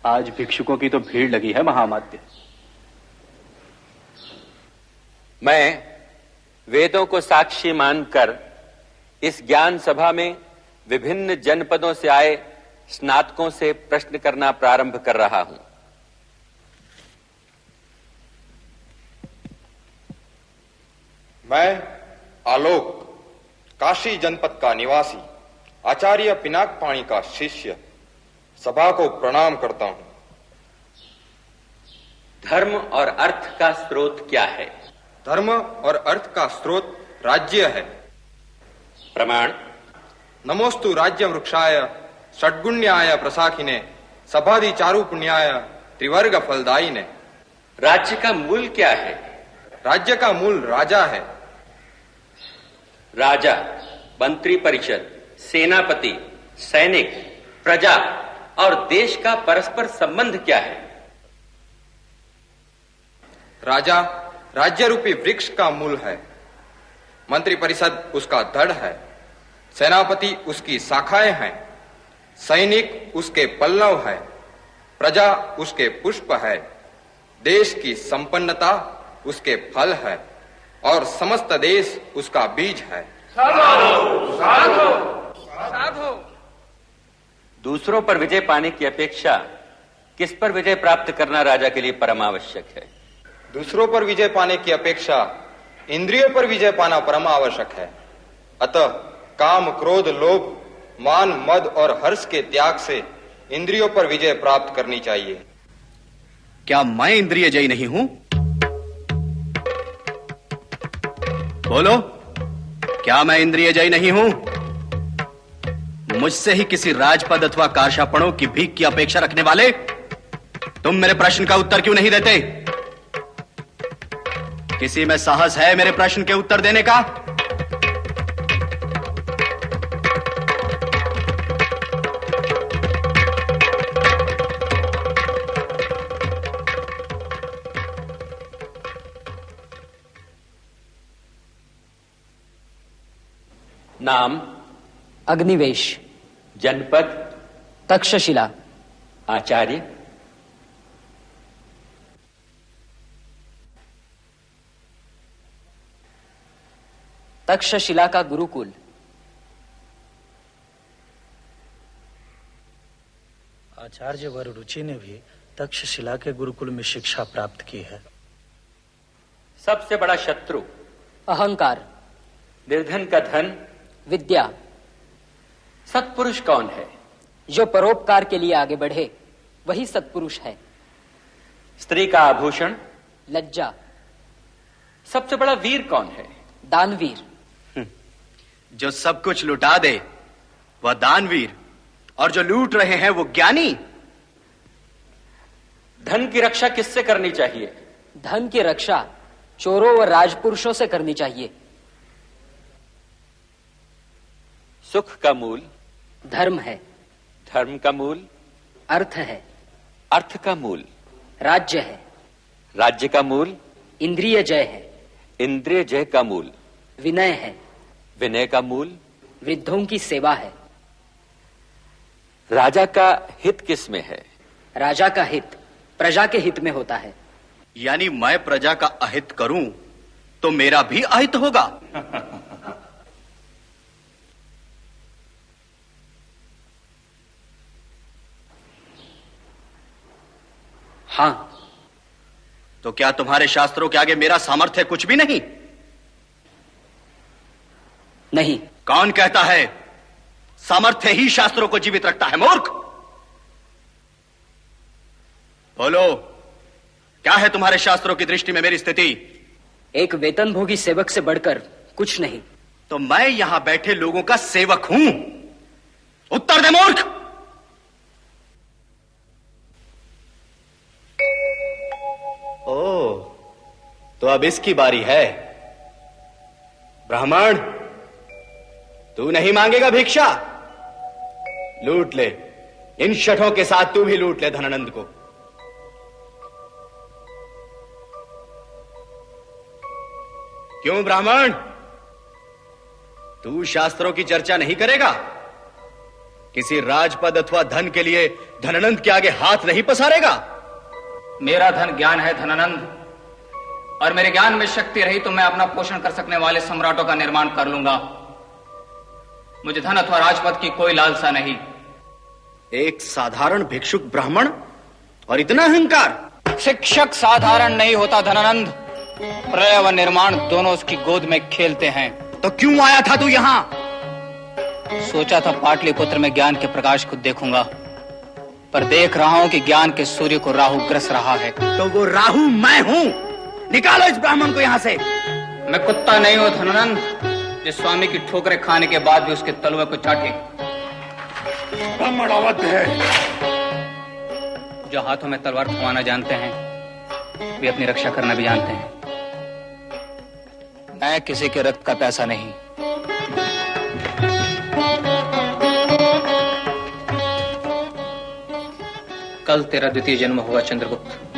आज भिक्षुकों की तो भीड़ लगी है महामात्य। मैं वेदों को साक्षी मानकर इस ज्ञान सभा में विभिन्न जनपदों से आए स्नातकों से प्रश्न करना प्रारंभ कर रहा हूं। मैं आलोक, काशी जनपद का निवासी, आचार्य पिनाक पाणी का शिष्य, सभा को प्रणाम करता हूं। धर्म और अर्थ का स्रोत क्या है? धर्म और अर्थ का स्रोत राज्य है। प्रमाण? नमोस्तु राज्य वृक्षाय षड्गुण्याय प्रसाखिने सभादि चारु पुण्याय त्रिवर्ग फलदायिने। राज्य का मूल क्या है? राज्य का मूल राजा है। राजा, मंत्री परिषद, सेनापति, सैनिक, प्रजा और देश का परस्पर संबंध क्या है? राजा राज्य रूपी वृक्ष का मूल है, मंत्री परिषद उसका धड़ है, सेनापति उसकी शाखाएं हैं, सैनिक उसके पल्लव है, प्रजा उसके पुष्प है, देश की संपन्नता उसके फल है और समस्त देश उसका बीज है। साधु, साधु, साधु। दूसरों पर विजय पाने की अपेक्षा किस पर विजय प्राप्त करना राजा के लिए परम आवश्यक है? दूसरों पर विजय पाने की अपेक्षा इंद्रियों पर विजय पाना परम आवश्यक है। अतः काम, क्रोध, लोभ, मान, मद और हर्ष के त्याग से इंद्रियों पर विजय प्राप्त करनी चाहिए। क्या मैं इंद्रिय जयी नहीं हूं? बोलो, क्या मैं इंद्रिय जयी नहीं हूं? मुझसे ही किसी राजपद अथवा कारशापणों की भीख की अपेक्षा रखने वाले तुम मेरे प्रश्न का उत्तर क्यों नहीं देते? किसी में साहस है मेरे प्रश्न के उत्तर देने का? नाम? अग्निवेश। जनपद? तक्षशिला। आचार्य? तक्षशिला का गुरुकुल। आचार्य वररुचि ने भी तक्षशिला के गुरुकुल में शिक्षा प्राप्त की है। सबसे बड़ा शत्रु? अहंकार। निर्धन का धन? विद्या। सत्पुरुष कौन है? जो परोपकार के लिए आगे बढ़े वही सत्पुरुष है। स्त्री का आभूषण? लज्जा। सबसे बड़ा वीर कौन है? दानवीर। जो सब कुछ लुटा दे वह दानवीर, और जो लूट रहे हैं वो ज्ञानी। धन की रक्षा किससे करनी चाहिए? धन की रक्षा चोरों व राजपुरुषों से करनी चाहिए। सुख का मूल? धर्म है। धर्म का मूल? अर्थ है। अर्थ का मूल? राज्य है। राज्य का मूल? इंद्रिय जय है। इंद्रिय जय का मूल? विनय है। विनय का मूल? वृद्धों की सेवा है। राजा का हित किस में है? राजा का हित प्रजा के हित में होता है। यानी मैं प्रजा का अहित करूं तो मेरा भी अहित होगा। हां। तो क्या तुम्हारे शास्त्रों के आगे मेरा सामर्थ्य कुछ भी नहीं? नहीं। कौन कहता है सामर्थ्य ही शास्त्रों को जीवित रखता है? मूर्ख! बोलो, क्या है तुम्हारे शास्त्रों की दृष्टि में मेरी स्थिति? एक वेतनभोगी सेवक से बढ़कर कुछ नहीं। तो मैं यहां बैठे लोगों का सेवक हूं? उत्तर दे मूर्ख! ओ, तो अब इसकी बारी है। ब्राह्मण, तू नहीं मांगेगा भिक्षा? लूट ले, इन शठों के साथ तू भी लूट ले धनानंद को। क्यों ब्राह्मण, तू शास्त्रों की चर्चा नहीं करेगा? किसी राजपद अथवा धन के लिए धनानंद के आगे हाथ नहीं पसारेगा। मेरा धन ज्ञान है धनानंद, और मेरे ज्ञान में शक्ति रही तो मैं अपना पोषण कर सकने वाले सम्राटों का निर्माण कर लूंगा। मुझे धन अथवा राजपद की कोई लालसा नहीं। एक साधारण भिक्षुक ब्राह्मण और इतना अहंकार। शिक्षक साधारण नहीं होता धनानंद, प्रलय व निर्माण दोनों उसकी गोद में खेलते हैं। तो क्यों आया था तू यहां? सोचा था पाटलिपुत्र में ज्ञान के प्रकाश को देखूंगा, पर देख रहा हूं कि ज्ञान के सूर्य को राहु ग्रस रहा है। तो वो राहु मैं हूं। निकालो इस ब्राह्मण को यहां से। मैं कुत्ता नहीं हूं धनानंद, जिस स्वामी की ठोकरें खाने के बाद भी उसके तलवे को चाटे। ब्राह्मण अवध है। जो हाथों में तलवार थमाना जानते हैं, वे अपनी रक्षा करना भी जानते हैं। मैं किसी के रक्त का पैसा नहीं। कल तेरा द्वितीय जन्म होगा चंद्रगुप्त।